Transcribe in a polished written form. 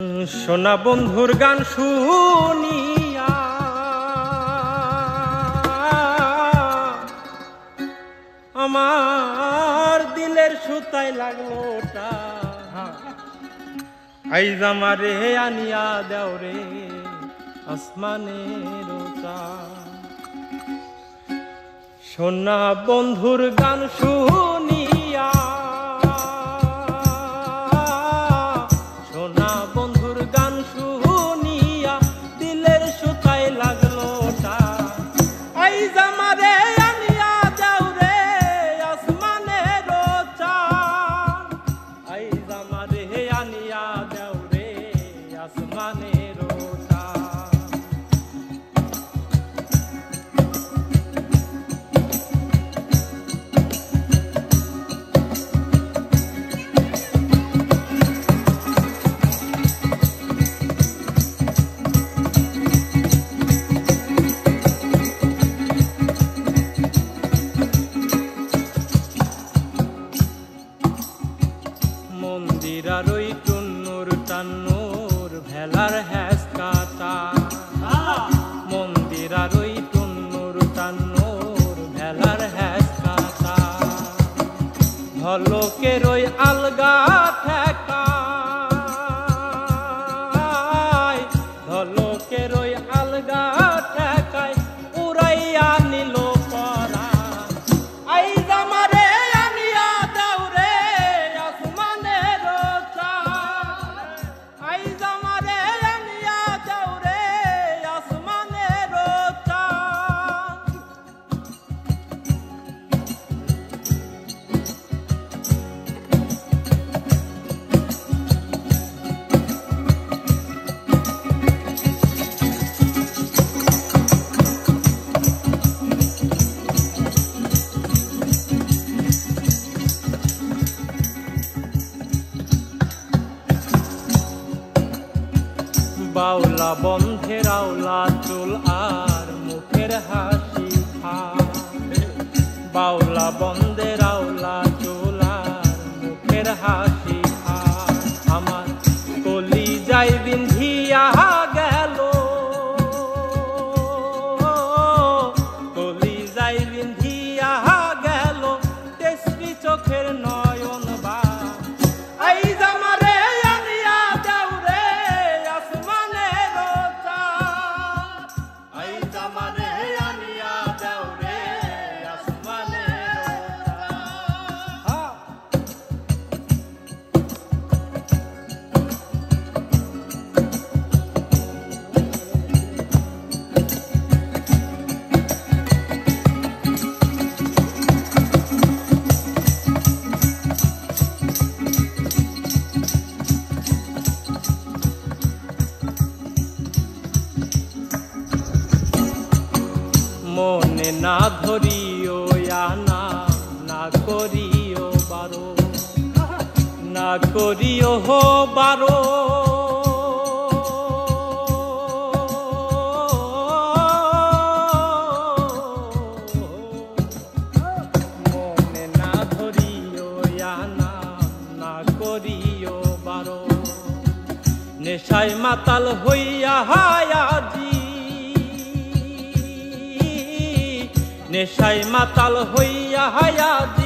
সোনা বন্ধুর গান শুনিয়া আমার দিলের সুতায় লাগলো ওটা আইজ আমারে আনিয়া দেও রে আসমানের ওটা। সোনা বন্ধুর গান শুনিয়া মন্দিরার ওই টুন্নুর টান্নুর ভেলার হ্যাস কাটা, মন্দিরার ওই টুন্নুর টান্নুর ভেলার হ্যাস কাটা, ভলকের ওই আলগা ঠেকা, ভলকের ওই আলগা ঠেকায় উড়াইয়া নিল পরা আইজ আমারে আনিয়া দাও রে আসমানের চাঁদ, আইজ আমারে আনিয়া দাও রে আসমানের চাঁদ। বাউলা বন্ধের আওলা চুল আর মুখের হাসি খা, বাউলা বন্ধের আওলা চুল আর মুখের হাসি খা, আমার কলি যাই বিন্ধিয়া গেল, কলি যাই বিন্ধিয়া গেল তেসরি চোখের নয়ন বা আইজ আমারে মনে না ধরিও আনা না করিও বারো, না করিও হো বারো, মনে না ধরিও আনা না করিও বারো, নেশায় মাতাল হইয়া হায়াজি, নেশায় মাতাল হইয়া হায়াজি